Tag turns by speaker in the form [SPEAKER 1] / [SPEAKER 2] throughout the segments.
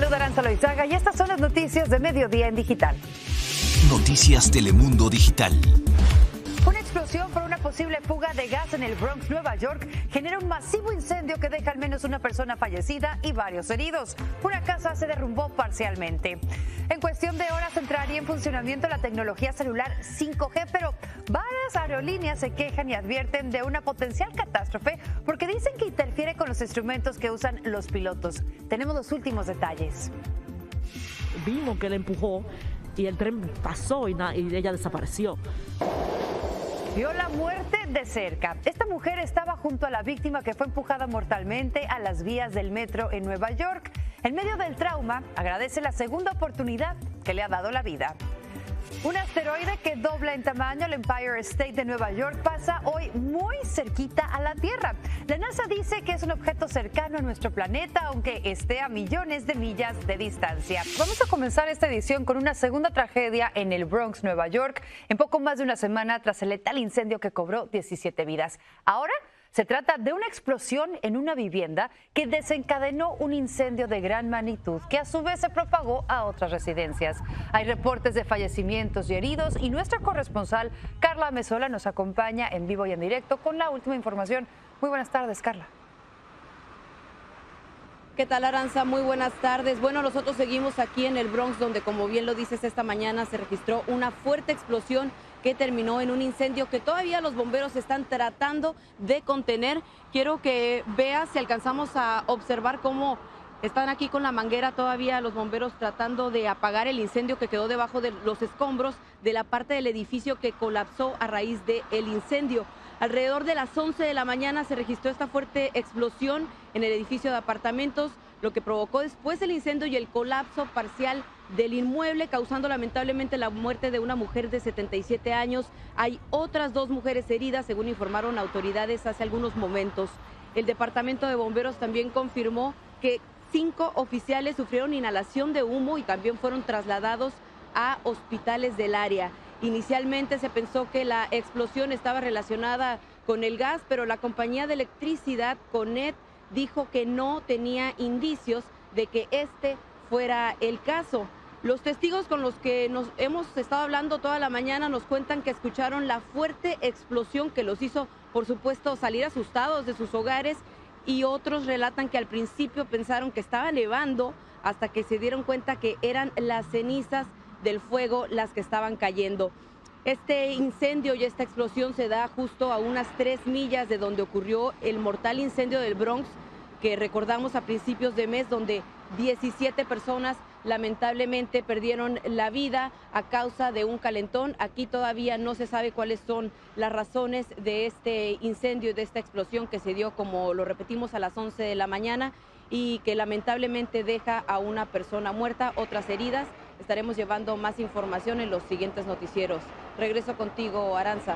[SPEAKER 1] saluda Aranza Loizaga y estas son las noticias de Mediodía en Digital.
[SPEAKER 2] Noticias Telemundo Digital.
[SPEAKER 1] Una explosión por una posible fuga de gas en el Bronx, Nueva York, genera un masivo incendio que deja al menos una persona fallecida y varios heridos. Una casa se derrumbó parcialmente. En cuestión de horas entraría en funcionamiento la tecnología celular 5G, pero varias aerolíneas se quejan y advierten de una potencial catástrofe porque dicen que interfiere con los instrumentos que usan los pilotos. Tenemos los últimos detalles.
[SPEAKER 3] Vimos que la empujó y el tren pasó y ella desapareció.
[SPEAKER 1] Vio la muerte de cerca. Esta mujer estaba junto a la víctima que fue empujada mortalmente a las vías del metro en Nueva York. En medio del trauma, agradece la segunda oportunidad que le ha dado la vida. Un asteroide que dobla en tamaño el Empire State de Nueva York pasa hoy muy cerquita a la Tierra. La NASA dice que es un objeto cercano a nuestro planeta, aunque esté a millones de millas de distancia. Vamos a comenzar esta edición con una segunda tragedia en el Bronx, Nueva York, en poco más de una semana tras el letal incendio que cobró 17 vidas. Ahora se trata de una explosión en una vivienda que desencadenó un incendio de gran magnitud que a su vez se propagó a otras residencias. Hay reportes de fallecimientos y heridos y nuestra corresponsal Carla Mesola nos acompaña en vivo y en directo con la última información. Muy buenas tardes, Carla.
[SPEAKER 4] ¿Qué tal, Aranza? Muy buenas tardes. Bueno, nosotros seguimos aquí en el Bronx, donde, como bien lo dices, esta mañana se registró una fuerte explosión que terminó en un incendio que todavía los bomberos están tratando de contener. Quiero que veas si alcanzamos a observar cómo están aquí con la manguera todavía los bomberos tratando de apagar el incendio que quedó debajo de los escombros de la parte del edificio que colapsó a raíz del incendio. Alrededor de las 11 de la mañana se registró esta fuerte explosión en el edificio de apartamentos, lo que provocó después el incendio y el colapso parcial del inmueble, causando lamentablemente la muerte de una mujer de 77 años. Hay otras 2 mujeres heridas, según informaron autoridades hace algunos momentos. El departamento de bomberos también confirmó que 5 oficiales sufrieron inhalación de humo y también fueron trasladados a hospitales del área. Inicialmente se pensó que la explosión estaba relacionada con el gas, pero la compañía de electricidad, Connet, dijo que no tenía indicios de que este fuera el caso. Los testigos con los que nos hemos estado hablando toda la mañana nos cuentan que escucharon la fuerte explosión que los hizo, por supuesto, salir asustados de sus hogares, y otros relatan que al principio pensaron que estaba nevando hasta que se dieron cuenta que eran las cenizas del fuego las que estaban cayendo. Este incendio y esta explosión se da justo a unas 3 millas de donde ocurrió el mortal incendio del Bronx, que recordamos a principios de mes, donde 17 personas lamentablemente perdieron la vida a causa de un calentón. Aquí todavía no se sabe cuáles son las razones de este incendio y de esta explosión que se dio, como lo repetimos, a las 11 de la mañana y que lamentablemente deja a una persona muerta, otras heridas. Estaremos llevando más información en los siguientes noticieros. Regreso contigo, Aranza.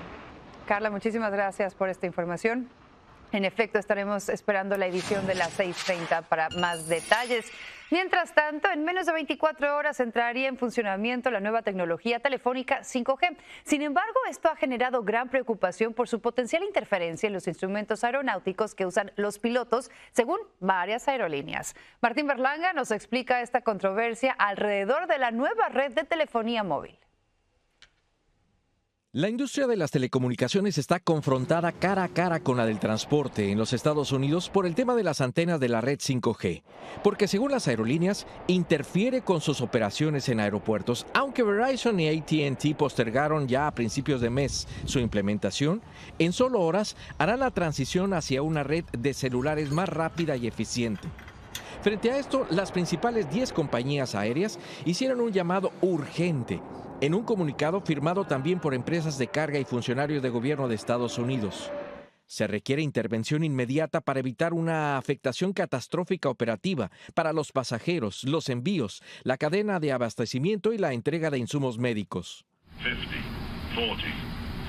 [SPEAKER 1] Carla, muchísimas gracias por esta información. En efecto, estaremos esperando la edición de las 6:30 para más detalles. Mientras tanto, en menos de 24 horas entraría en funcionamiento la nueva tecnología telefónica 5G. Sin embargo, esto ha generado gran preocupación por su potencial interferencia en los instrumentos aeronáuticos que usan los pilotos, según varias aerolíneas. Martín Berlanga nos explica esta controversia alrededor de la nueva red de telefonía móvil.
[SPEAKER 5] La industria de las telecomunicaciones está confrontada cara a cara con la del transporte en los Estados Unidos por el tema de las antenas de la red 5G, porque según las aerolíneas interfiere con sus operaciones en aeropuertos. Aunque Verizon y AT&T postergaron ya a principios de mes su implementación, en solo horas harán la transición hacia una red de celulares más rápida y eficiente. Frente a esto, las principales 10 compañías aéreas hicieron un llamado urgente en un comunicado firmado también por empresas de carga y funcionarios de gobierno de Estados Unidos. Se requiere intervención inmediata para evitar una afectación catastrófica operativa para los pasajeros, los envíos, la cadena de abastecimiento y la entrega de insumos médicos.
[SPEAKER 6] 50, 40,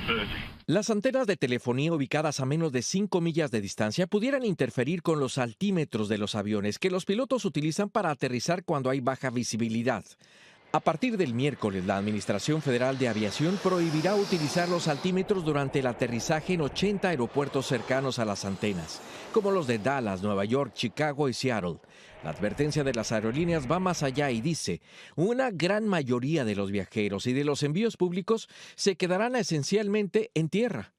[SPEAKER 6] 30.
[SPEAKER 5] Las antenas de telefonía ubicadas a menos de 5 millas de distancia pudieran interferir con los altímetros de los aviones que los pilotos utilizan para aterrizar cuando hay baja visibilidad. A partir del miércoles, la Administración Federal de Aviación prohibirá utilizar los altímetros durante el aterrizaje en 80 aeropuertos cercanos a las antenas, como los de Dallas, Nueva York, Chicago y Seattle. La advertencia de las aerolíneas va más allá y dice, una gran mayoría de los viajeros y de los envíos públicos se quedarán esencialmente en tierra.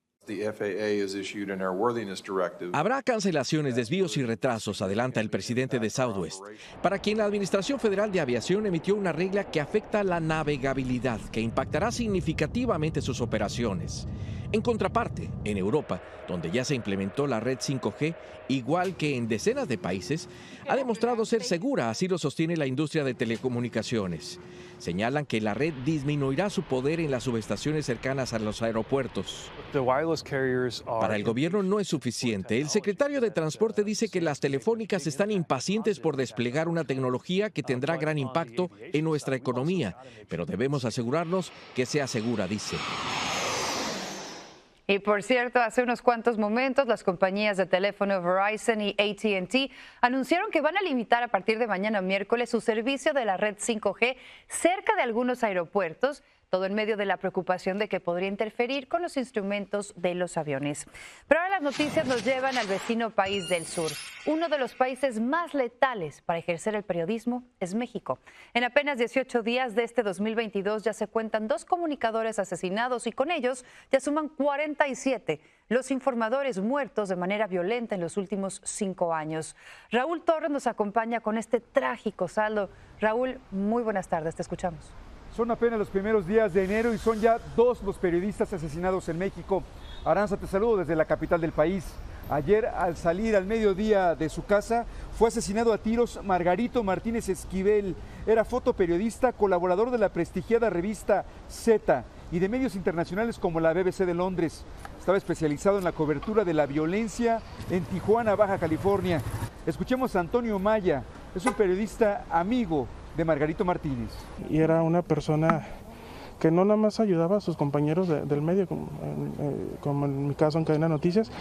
[SPEAKER 5] Habrá cancelaciones, desvíos y retrasos, adelanta el presidente de Southwest, para quien la Administración Federal de Aviación emitió una regla que afecta la navegabilidad, que impactará significativamente sus operaciones. En contraparte, en Europa, donde ya se implementó la red 5G, igual que en decenas de países, ha demostrado ser segura, así lo sostiene la industria de telecomunicaciones. Señalan que la red disminuirá su poder en las subestaciones cercanas a los aeropuertos. Para el gobierno no es suficiente. El secretario de Transporte dice que las telefónicas están impacientes por desplegar una tecnología que tendrá gran impacto en nuestra economía, pero debemos asegurarnos que sea segura, dice.
[SPEAKER 1] Y por cierto, hace unos cuantos momentos las compañías de teléfono Verizon y AT&T anunciaron que van a limitar a partir de mañana miércoles su servicio de la red 5G cerca de algunos aeropuertos, todo en medio de la preocupación de que podría interferir con los instrumentos de los aviones. Pero ahora las noticias nos llevan al vecino país del sur. Uno de los países más letales para ejercer el periodismo es México. En apenas 18 días de este 2022 ya se cuentan 2 comunicadores asesinados y con ellos ya suman 47 los informadores muertos de manera violenta en los últimos 5 años. Raúl Torres nos acompaña con este trágico saldo. Raúl, muy buenas tardes, te escuchamos.
[SPEAKER 7] Son apenas los primeros días de enero y son ya 2 los periodistas asesinados en México. Aranza, te saludo desde la capital del país. Ayer, al salir al mediodía de su casa, fue asesinado a tiros Margarito Martínez Esquivel. Era fotoperiodista, colaborador de la prestigiada revista Z y de medios internacionales como la BBC de Londres. Estaba especializado en la cobertura de la violencia en Tijuana, Baja California. Escuchemos a Antonio Maya, es un periodista amigo de Margarito Martínez.
[SPEAKER 8] Y era una persona que no nada más ayudaba a sus compañeros del medio, como en mi caso en Cadena Noticias.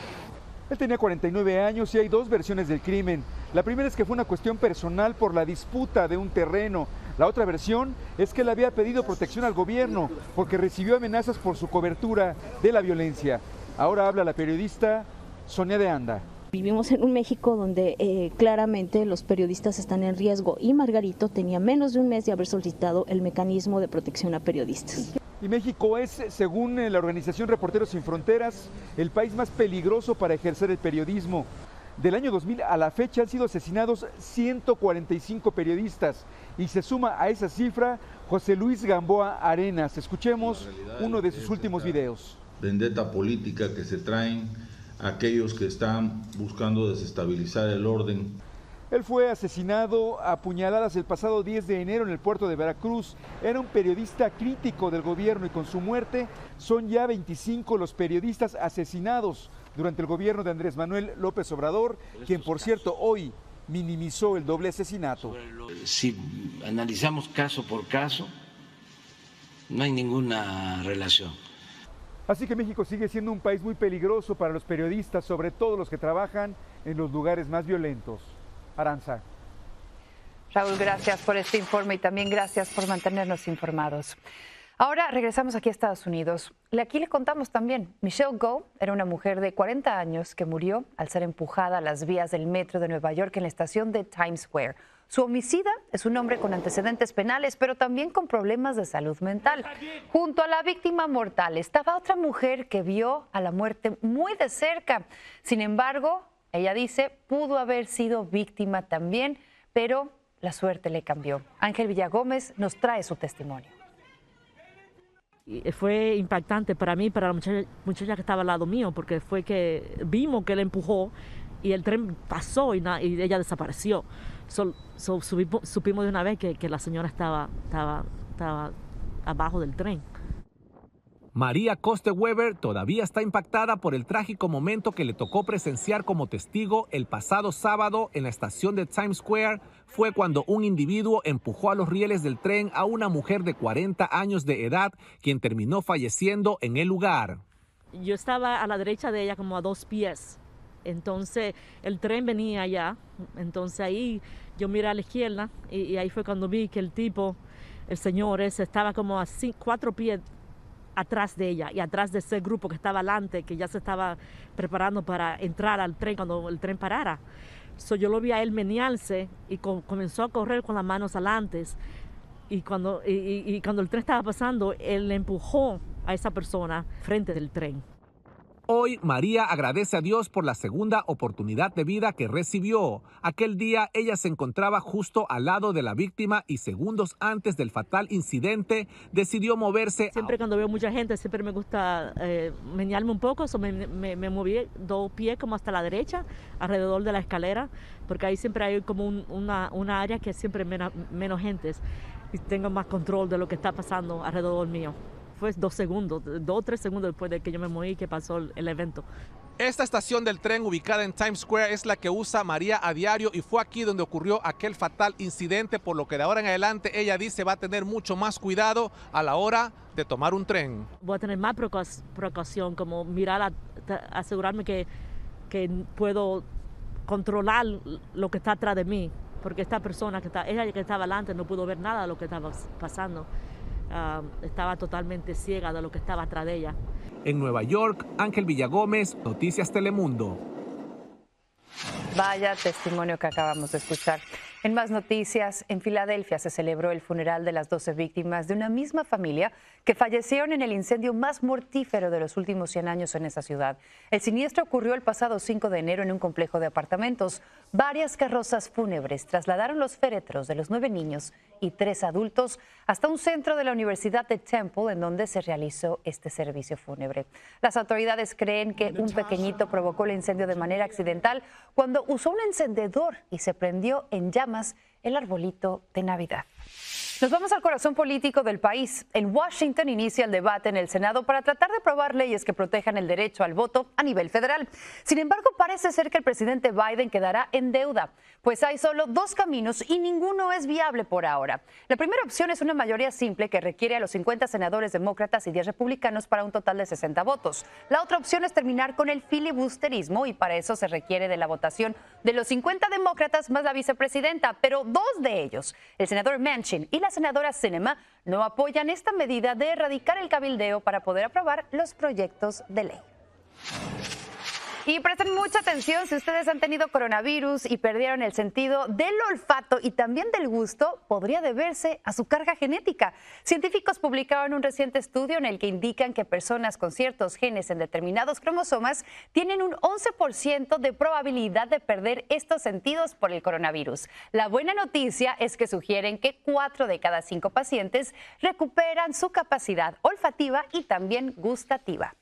[SPEAKER 7] Él tenía 49 años y hay 2 versiones del crimen. La primera es que fue una cuestión personal por la disputa de un terreno. La otra versión es que él había pedido protección al gobierno porque recibió amenazas por su cobertura de la violencia. Ahora habla la periodista Sonia de Anda.
[SPEAKER 9] Vivimos en un México donde claramente los periodistas están en riesgo y Margarito tenía menos de un mes de haber solicitado el mecanismo de protección a periodistas.
[SPEAKER 7] Y México es, según la organización Reporteros Sin Fronteras, el país más peligroso para ejercer el periodismo. Del año 2000 a la fecha han sido asesinados 145 periodistas y se suma a esa cifra José Luis Gamboa Arenas. Escuchemos uno de sus últimos videos.
[SPEAKER 10] Vendetta política que se traen aquellos que están buscando desestabilizar el orden.
[SPEAKER 7] Él fue asesinado a puñaladas el pasado 10 de enero en el puerto de Veracruz. Era un periodista crítico del gobierno y con su muerte son ya 25 los periodistas asesinados durante el gobierno de Andrés Manuel López Obrador, quien por cierto hoy minimizó el doble asesinato.
[SPEAKER 11] Si analizamos caso por caso, no hay ninguna relación.
[SPEAKER 7] Así que México sigue siendo un país muy peligroso para los periodistas, sobre todo los que trabajan en los lugares más violentos. Aranza.
[SPEAKER 1] Raúl, gracias por este informe y también gracias por mantenernos informados. Ahora regresamos aquí a Estados Unidos. Aquí le contamos también, Michelle Go era una mujer de 40 años que murió al ser empujada a las vías del metro de Nueva York en la estación de Times Square. Su homicida es un hombre con antecedentes penales, pero también con problemas de salud mental. Junto a la víctima mortal estaba otra mujer que vio a la muerte muy de cerca. Sin embargo, ella dice, pudo haber sido víctima también, pero la suerte le cambió. Ángel Villagómez nos trae su testimonio.
[SPEAKER 3] Fue impactante para mí, para la muchacha que estaba al lado mío, porque fue que vimos que él empujó y el tren pasó y ella desapareció. Supimos de una vez que la señora estaba abajo del tren.
[SPEAKER 12] María Koste-Weber todavía está impactada por el trágico momento que le tocó presenciar como testigo el pasado sábado en la estación de Times Square. Fue cuando un individuo empujó a los rieles del tren a una mujer de 40 años de edad, quien terminó falleciendo en el lugar.
[SPEAKER 3] Yo estaba a la derecha de ella como a 2 pies. Entonces el tren venía allá, entonces ahí yo miré a la izquierda y ahí fue cuando vi que el señor ese estaba como a 4 pies atrás de ella y atrás de ese grupo que estaba adelante, que ya se estaba preparando para entrar al tren cuando el tren parara. Yo lo vi a él menearse y comenzó a correr con las manos adelante. Y cuando el tren estaba pasando, él le empujó a esa persona frente del tren.
[SPEAKER 12] Hoy, María agradece a Dios por la segunda oportunidad de vida que recibió. Aquel día, ella se encontraba justo al lado de la víctima y segundos antes del fatal incidente, decidió moverse.
[SPEAKER 3] Siempre cuando veo mucha gente, siempre me gusta menearme un poco, me moví 2 pies como hasta la derecha, alrededor de la escalera, porque ahí siempre hay como una área que siempre menos gente y tengo más control de lo que está pasando alrededor mío. Fue 2 o 3 segundos después de que yo me moví que pasó el evento.
[SPEAKER 12] Esta estación del tren ubicada en Times Square es la que usa María a diario y fue aquí donde ocurrió aquel fatal incidente, por lo que de ahora en adelante ella dice va a tener mucho más cuidado a la hora de tomar un tren.
[SPEAKER 3] Voy a tener más precaución, como mirar, asegurarme que puedo controlar lo que está atrás de mí, porque esta persona ella que estaba delante no pudo ver nada de lo que estaba pasando. Estaba totalmente ciega de lo que estaba atrás de ella.
[SPEAKER 12] En Nueva York, Ángel Villagómez, Noticias Telemundo.
[SPEAKER 1] Vaya testimonio que acabamos de escuchar. En más noticias, en Filadelfia se celebró el funeral de las 12 víctimas de una misma familia que fallecieron en el incendio más mortífero de los últimos 100 años en esa ciudad. El siniestro ocurrió el pasado 5 de enero en un complejo de apartamentos. Varias carrozas fúnebres trasladaron los féretros de los 9 niños y 3 adultos hasta un centro de la Universidad de Temple, en donde se realizó este servicio fúnebre. Las autoridades creen que un pequeñito provocó el incendio de manera accidental cuando usó un encendedor y se prendió en llamas el arbolito de Navidad. Nos vamos al corazón político del país. En Washington inicia el debate en el Senado para tratar de aprobar leyes que protejan el derecho al voto a nivel federal. Sin embargo, parece ser que el presidente Biden quedará en deuda, pues hay solo 2 caminos y ninguno es viable por ahora. La primera opción es una mayoría simple que requiere a los 50 senadores demócratas y 10 republicanos para un total de 60 votos. La otra opción es terminar con el filibusterismo y para eso se requiere de la votación de los 50 demócratas más la vicepresidenta, pero 2 de ellos, el senador Manchin y la senadora Sinema, no apoyan esta medida de erradicar el cabildeo para poder aprobar los proyectos de ley. Y presten mucha atención si ustedes han tenido coronavirus y perdieron el sentido del olfato y también del gusto, podría deberse a su carga genética. Científicos publicaron un reciente estudio en el que indican que personas con ciertos genes en determinados cromosomas tienen un 11% de probabilidad de perder estos sentidos por el coronavirus. La buena noticia es que sugieren que 4 de cada 5 pacientes recuperan su capacidad olfativa y también gustativa.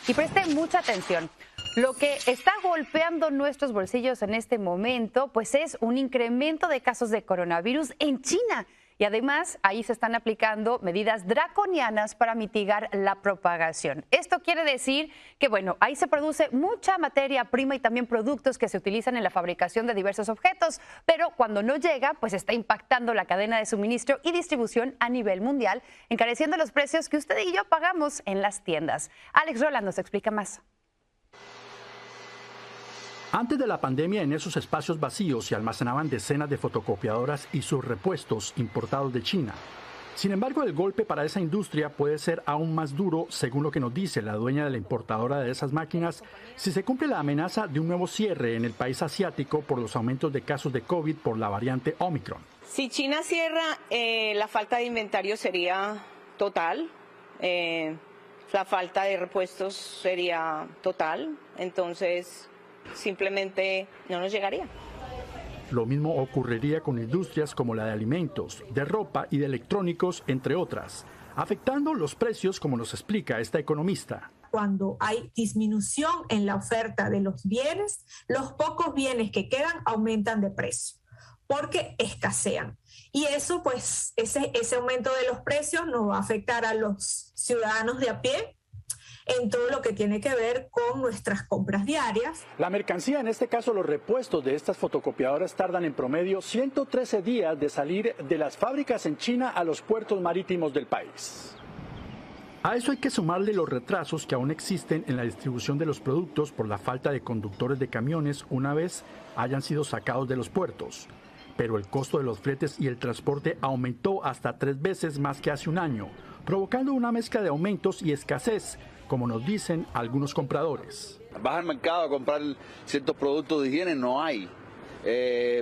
[SPEAKER 1] Y presten mucha atención. Lo que está golpeando nuestros bolsillos en este momento, pues es un incremento de casos de coronavirus en China. Y además, ahí se están aplicando medidas draconianas para mitigar la propagación. Esto quiere decir que, bueno, ahí se produce mucha materia prima y también productos que se utilizan en la fabricación de diversos objetos, pero cuando no llega, pues está impactando la cadena de suministro y distribución a nivel mundial, encareciendo los precios que usted y yo pagamos en las tiendas. Alex Roland nos explica más.
[SPEAKER 13] Antes de la pandemia, en esos espacios vacíos se almacenaban decenas de fotocopiadoras y sus repuestos importados de China. Sin embargo, el golpe para esa industria puede ser aún más duro, según lo que nos dice la dueña de la importadora de esas máquinas, si se cumple la amenaza de un nuevo cierre en el país asiático por los aumentos de casos de COVID por la variante Omicron.
[SPEAKER 14] Si China cierra, la falta de inventario sería total. La falta de repuestos sería total. Entonces, simplemente no nos llegaría.
[SPEAKER 13] Lo mismo ocurriría con industrias como la de alimentos, de ropa y de electrónicos, entre otras, afectando los precios, como nos explica esta economista.
[SPEAKER 15] Cuando hay disminución en la oferta de los bienes, los pocos bienes que quedan aumentan de precio, porque escasean. Y eso, pues, ese aumento de los precios nos va a afectar a los ciudadanos de a pie, en todo lo que tiene que ver con nuestras compras diarias.
[SPEAKER 13] La mercancía, en este caso los repuestos de estas fotocopiadoras, tardan en promedio 113 días de salir de las fábricas en China a los puertos marítimos del país. A eso hay que sumarle los retrasos que aún existen en la distribución de los productos por la falta de conductores de camiones una vez hayan sido sacados de los puertos. Pero el costo de los fletes y el transporte aumentó hasta 3 veces más que hace un año, provocando una mezcla de aumentos y escasez, como nos dicen algunos compradores.
[SPEAKER 16] Vas al mercado a comprar ciertos productos de higiene, no hay.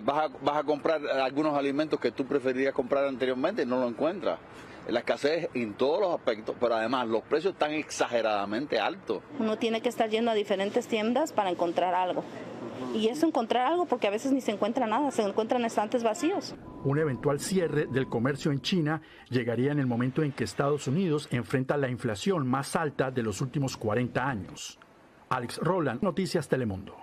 [SPEAKER 16] vas a comprar algunos alimentos que tú preferirías comprar anteriormente y no lo encuentras. La escasez en todos los aspectos, pero además los precios están exageradamente altos.
[SPEAKER 17] Uno tiene que estar yendo a diferentes tiendas para encontrar algo. Y eso encontrar algo porque a veces ni se encuentra nada, se encuentran estantes vacíos.
[SPEAKER 13] Un eventual cierre del comercio en China llegaría en el momento en que Estados Unidos enfrenta la inflación más alta de los últimos 40 años. Alex Roland, Noticias Telemundo.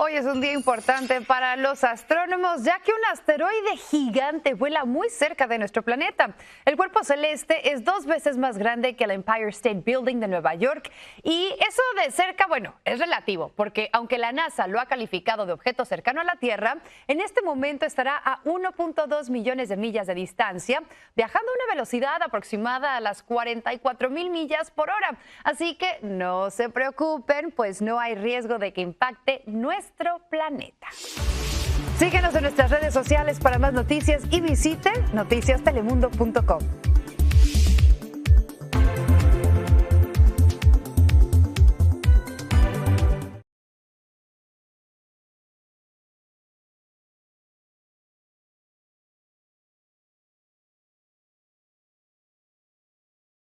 [SPEAKER 1] Hoy es un día importante para los astrónomos, ya que un asteroide gigante vuela muy cerca de nuestro planeta. El cuerpo celeste es 2 veces más grande que el Empire State Building de Nueva York. Y eso de cerca, bueno, es relativo, porque aunque la NASA lo ha calificado de objeto cercano a la Tierra, en este momento estará a 1.2 millones de millas de distancia, viajando a una velocidad aproximada a las 44,000 millas por hora. Así que no se preocupen, pues no hay riesgo de que impacte nuestro planeta. Síguenos en nuestras redes sociales para más noticias y visite noticiastelemundo.com.